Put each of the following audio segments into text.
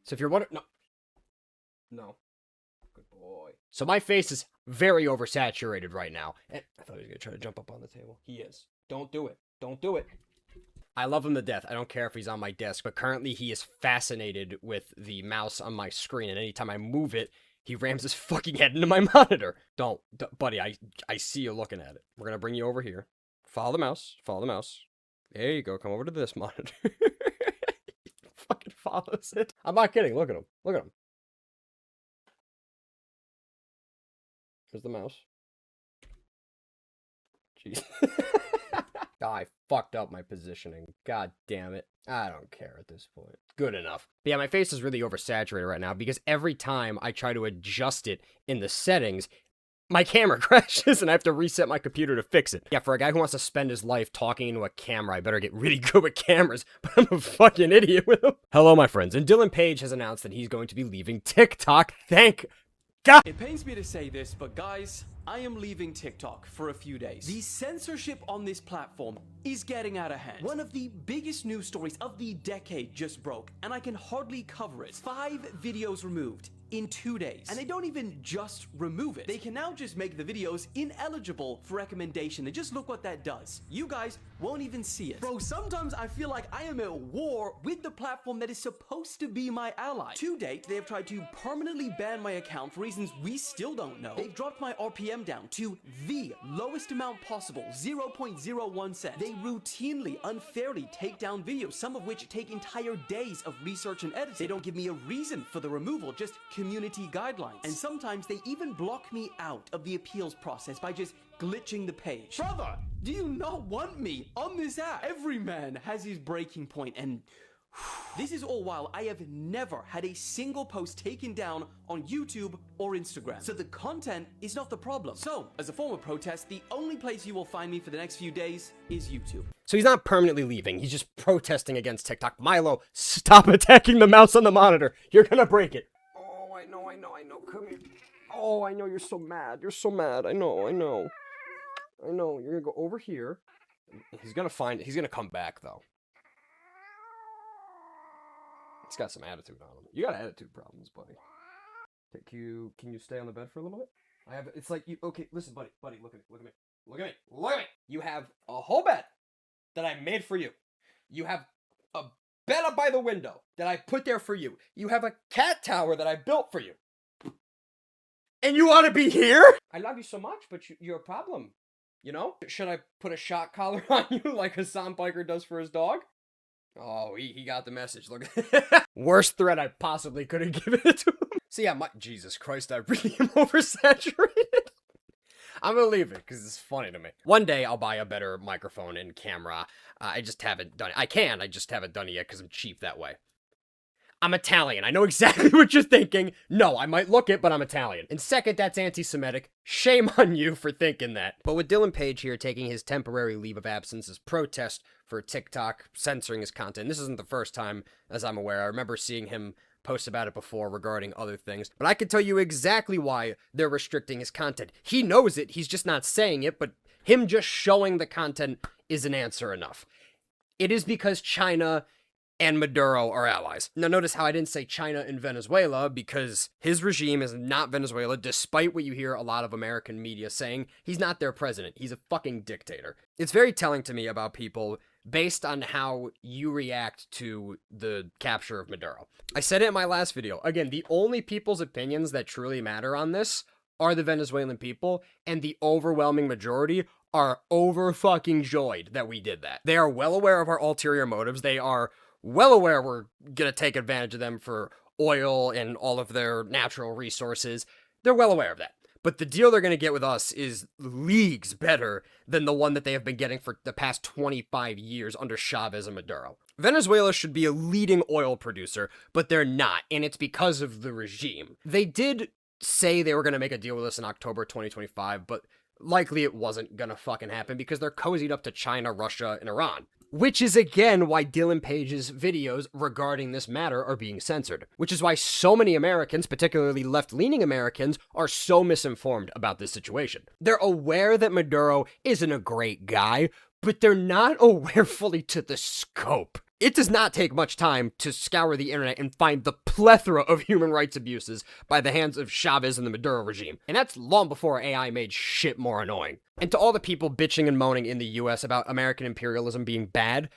So if you're wondering, no. Good boy. So my face is very oversaturated right now. And I thought he was going to try to jump up on the table. He is. Don't do it. Don't do it. I love him to death. I don't care if he's on my desk, but currently he is fascinated with the mouse on my screen, and anytime I move it, he rams his fucking head into my monitor. Don't buddy, I see you looking at it. We're going to bring you over here. Follow the mouse. Follow the mouse. There you go. Come over to this monitor. He fucking follows it. I'm not kidding. Look at him. Look at him. There's the mouse. Jeez. I fucked up my positioning. God damn it. I don't care at this point. Good enough. But yeah, my face is really oversaturated right now because every time I try to adjust it in the settings, my camera crashes and I have to reset my computer to fix it. Yeah, for a guy who wants to spend his life talking into a camera, I better get really good with cameras, but I'm a fucking idiot with them. Hello, my friends, and Dylan Page has announced that he's going to be leaving TikTok. Thank God. It pains me to say this, but guys, I am leaving TikTok for a few days. The censorship on this platform is getting out of hand. One of the biggest news stories of the decade just broke, and I can hardly cover it. 5 videos removed in 2 days. And they don't even just remove it. They can now just make the videos ineligible for recommendation. And just look what that does. You guys won't even see it. Bro, sometimes I feel like I am at war with the platform that is supposed to be my ally. To date, they have tried to permanently ban my account for reasons we still don't know. They've dropped my RPM down to the lowest amount possible, 0.01 cents. They routinely, unfairly take down videos, some of which take entire days of research and editing. They don't give me a reason for the removal, just community guidelines. And sometimes they even block me out of the appeals process by just glitching the page. Brother, do you not want me on this app? Every man has his breaking point, and this is all while I have never had a single post taken down on YouTube or Instagram. So the content is not the problem. So, as a form of protest, the only place you will find me for the next few days is YouTube. So he's not permanently leaving. He's just protesting against TikTok. Milo, stop attacking the mouse on the monitor. You're gonna break it. Oh, I know. Come here. Oh, I know. You're so mad. You're so mad. I know. You're gonna go over here. He's gonna come back, though. He's got some attitude on him. You got attitude problems, buddy. Can you stay on the bed for a little bit? It's like you, okay, listen, buddy, look at me. You have a whole bed that I made for you. You have a bed up by the window that I put there for you. You have a cat tower that I built for you. And you want to be here? I love you so much, but you're a problem. You know? Should I put a shock collar on you like Hassan Biker does for his dog? Oh, he got the message. Look. Worst threat I possibly could have given it to him. So yeah, Jesus Christ, I really am oversaturated. I'm gonna leave it because it's funny to me. One day I'll buy a better microphone and camera. I just haven't done it. I just haven't done it yet because I'm cheap that way. I'm Italian. I know exactly what you're thinking. No, I might look it, but I'm Italian. And second, that's anti-Semitic. Shame on you for thinking that. But with Dylan Page here taking his temporary leave of absence as protest for TikTok censoring his content, this isn't the first time, as I'm aware. I remember seeing him post about it before regarding other things. But I can tell you exactly why they're restricting his content. He knows it. He's just not saying it, but him just showing the content is an answer enough. It is because China and Maduro are allies. Now notice how I didn't say China and Venezuela, because his regime is not Venezuela, despite what you hear a lot of American media saying. He's not their president. He's a fucking dictator. It's very telling to me about people based on how you react to the capture of Maduro. I said it in my last video. Again, the only people's opinions that truly matter on this are the Venezuelan people, and the overwhelming majority are over fucking joyed that we did that. They are well aware of our ulterior motives. They are well aware we're gonna take advantage of them for oil and all of their natural resources. They're well aware of that. But the deal they're gonna get with us is leagues better than the one that they have been getting for the past 25 years under Chavez and Maduro. Venezuela should be a leading oil producer, but they're not, and it's because of the regime. They did say they were gonna make a deal with us in October 2025, but likely it wasn't gonna fucking happen because they're cozied up to China, Russia, and Iran. Which is again why Dylan Page's videos regarding this matter are being censored. Which is why so many Americans, particularly left-leaning Americans, are so misinformed about this situation. They're aware that Maduro isn't a great guy, but they're not aware fully to the scope. It does not take much time to scour the internet and find the plethora of human rights abuses by the hands of Chavez and the Maduro regime. And that's long before AI made shit more annoying. And to all the people bitching and moaning in the US about American imperialism being bad,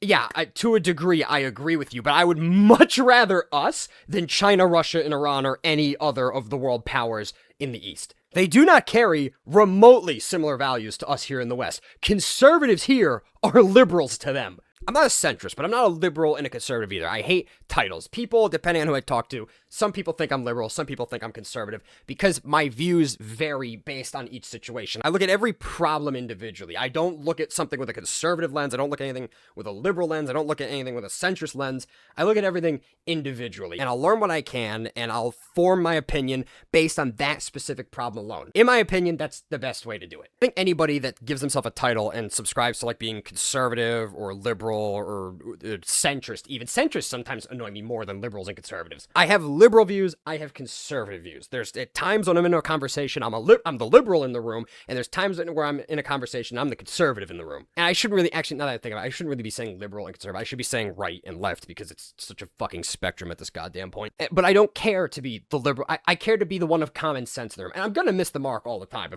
yeah, to a degree, I agree with you, but I would much rather us than China, Russia, and Iran or any other of the world powers in the East. They do not carry remotely similar values to us here in the West. Conservatives here are liberals to them. I'm not a centrist, but I'm not a liberal and a conservative either. I hate titles. People, depending on who I talk to, some people think I'm liberal, some people think I'm conservative, because my views vary based on each situation. I look at every problem individually. I don't look at something with a conservative lens. I don't look at anything with a liberal lens. I don't look at anything with a centrist lens. I look at everything individually, and I'll learn what I can, and I'll form my opinion based on that specific problem alone. In my opinion, that's the best way to do it. I think anybody that gives himself a title and subscribes to like being conservative or liberal or centrist, even centrists sometimes annoy me more than liberals and conservatives. I have liberal views, I have conservative views. There's at times when I'm in a conversation, I'm the liberal in the room, and there's times where I'm in a conversation, I'm the conservative in the room. And I shouldn't really, actually, now that I think about it, I shouldn't really be saying liberal and conservative. I should be saying right and left because it's such a fucking spectrum at this goddamn point. But I don't care to be the liberal. I care to be the one of common sense in the room. And I'm gonna miss the mark all the time.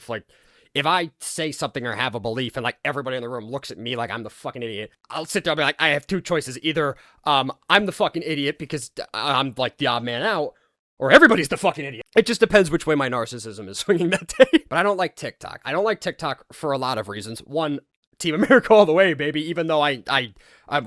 If I say something or have a belief and like everybody in the room looks at me like I'm the fucking idiot, I'll sit there and be like, I have two choices. Either I'm the fucking idiot because I'm like the odd man out, or everybody's the fucking idiot. It just depends which way my narcissism is swinging that day. But I don't like TikTok. I don't like TikTok for a lot of reasons. One, Team America all the way, baby, even though I'm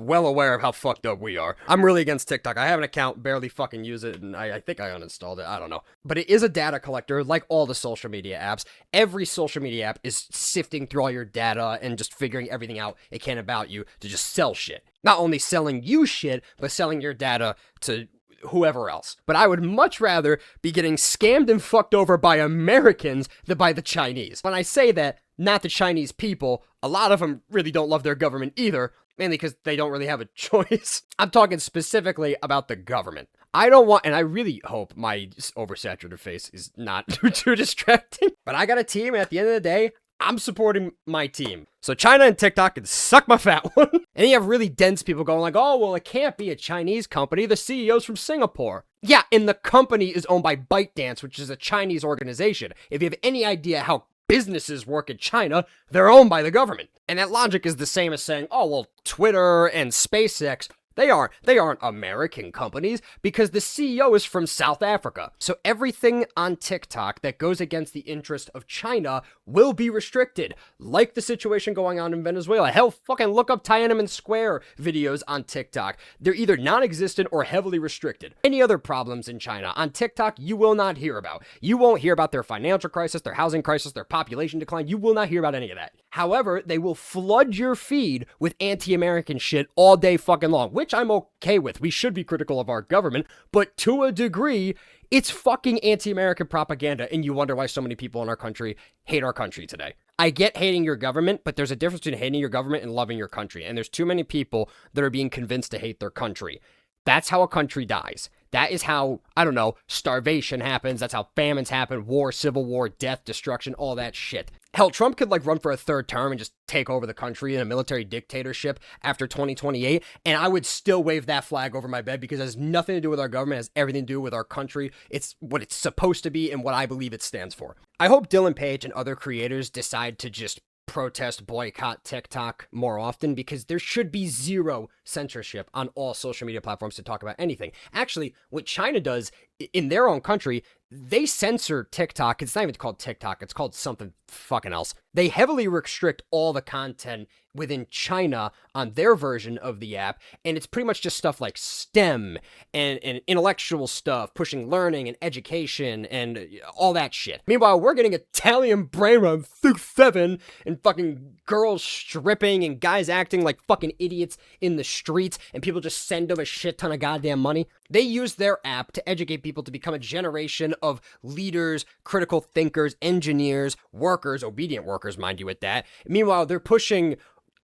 well aware of how fucked up we are. I'm really against TikTok. I have an account, barely fucking use it, and I think I uninstalled it. I don't know. But it is a data collector, like all the social media apps. Every social media app is sifting through all your data and just figuring everything out it can about you to just sell shit. Not only selling you shit, but selling your data to whoever else. But I would much rather be getting scammed and fucked over by Americans than by the Chinese. When I say that, not the Chinese people, a lot of them really don't love their government either, mainly because they don't really have a choice. I'm talking specifically about the government. I don't want, and I really hope my oversaturated face is not too distracting, but I got a team, and at the end of the day, I'm supporting my team. So China and TikTok can suck my fat one. And you have really dense people going like, oh, well, it can't be a Chinese company. The CEO's from Singapore. Yeah, and the company is owned by ByteDance, which is a Chinese organization. If you have any idea how businesses work in China, they're owned by the government. And that logic is the same as saying, oh, well, Twitter and SpaceX, they aren't American companies because the CEO is from South Africa. So everything on TikTok that goes against the interest of China will be restricted, like the situation going on in Venezuela. Hell, fucking look up Tiananmen Square videos on TikTok. They're either non-existent or heavily restricted. Any other problems in China on TikTok, you will not hear about. You won't hear about their financial crisis, their housing crisis, their population decline. You will not hear about any of that. However, they will flood your feed with anti-American shit all day fucking long, which I'm okay with. We should be critical of our government, but to a degree, it's fucking anti-American propaganda, and you wonder why so many people in our country hate our country today. I get hating your government, but there's a difference between hating your government and loving your country, and there's too many people that are being convinced to hate their country. That's how a country dies. That is how, I don't know, starvation happens. That's how famines happen, war, civil war, death, destruction, all that shit. Hell, Trump could like run for a third term and just take over the country in a military dictatorship after 2028, and I would still wave that flag over my bed because it has nothing to do with our government, it has everything to do with our country. It's what it's supposed to be and what I believe it stands for. I hope Dylan Page and other creators decide to just protest, boycott TikTok more often, because there should be zero censorship on all social media platforms to talk about anything. Actually, what China does in their own country, they censor TikTok. It's not even called TikTok. It's called something fucking else. They heavily restrict all the content within China on their version of the app, and it's pretty much just stuff like STEM and intellectual stuff, pushing learning and education and all that shit. Meanwhile, we're getting Italian brain run through 7 and fucking girls stripping and guys acting like fucking idiots in the streets, and people just send them a shit ton of goddamn money. They use their app to educate people to become a generation of leaders, critical thinkers, engineers, workers, obedient workers, mind you, at that. Meanwhile, they're pushing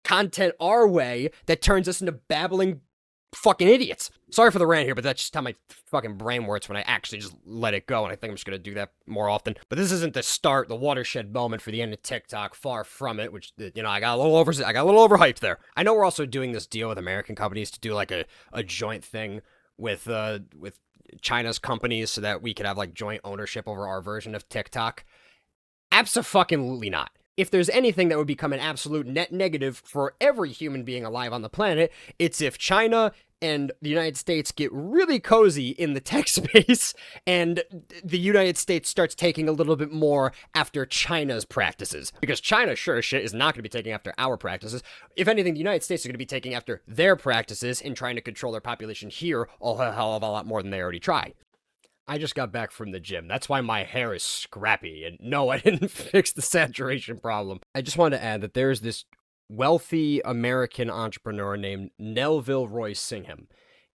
content our way that turns us into babbling fucking idiots. Sorry for the rant here, but that's just how my fucking brain works when I actually just let it go, and I think I'm just gonna do that more often. But this isn't the watershed moment for the end of TikTok. Far from it. Which, you know, I got a little overhyped there. I know we're also doing this deal with American companies to do like a joint thing with China's companies so that we could have like joint ownership over our version of TikTok. Abso-fucking-lutely not. If there's anything that would become an absolute net negative for every human being alive on the planet, it's if China and the United States get really cozy in the tech space and the United States starts taking a little bit more after China's practices. Because China, sure as shit, is not going to be taking after our practices. If anything, the United States is going to be taking after their practices and trying to control their population here a hell of a lot more than they already try. I just got back from the gym. That's why my hair is scrappy. And no, I didn't fix the saturation problem. I just wanted to add that there's this wealthy American entrepreneur named Neville Roy Singham.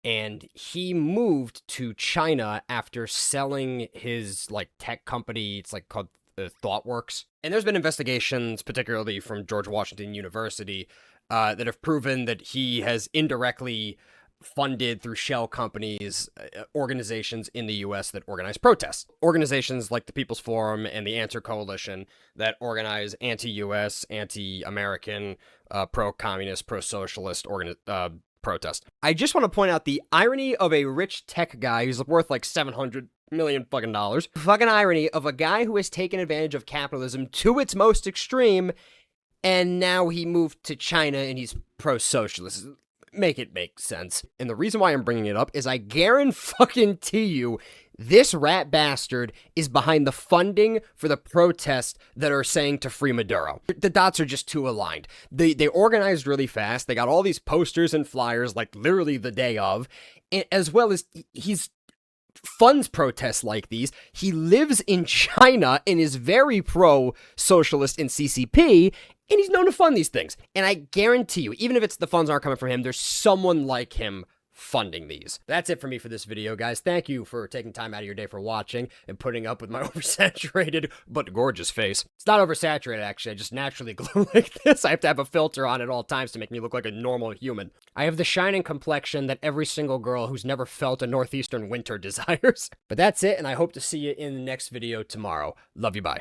And he moved to China after selling his like tech company. It's like called ThoughtWorks. And there's been investigations, particularly from George Washington University, that have proven that he has indirectly funded through shell companies, organizations in the U.S. that organize protests. Organizations like the People's Forum and the Answer Coalition that organize anti-U.S., anti-American, pro-communist, pro-socialist protest. I just want to point out the irony of a rich tech guy who's worth like $700 million fucking dollars. Fucking irony of a guy who has taken advantage of capitalism to its most extreme, and now he moved to China and he's pro-socialist. Make it make sense. And the reason why I'm bringing it up is I guarantee you this rat bastard is behind the funding for the protests that are saying to free Maduro. The dots are just too aligned. They organized really fast. They got all these posters and flyers like literally the day of, as well as he's funds protests like these. He lives in China and is very pro-socialist and CCP, and he's known to fund these things. And I guarantee you, even if it's the funds aren't coming from him, there's someone like him funding these. That's it for me for this video, guys. Thank you for taking time out of your day for watching and putting up with my oversaturated but gorgeous face. It's not oversaturated, actually. I just naturally glow like this. I have to have a filter on at all times to make me look like a normal human. I have the shining complexion that every single girl who's never felt a northeastern winter desires. But that's it, and I hope to see you in the next video tomorrow. Love you, bye.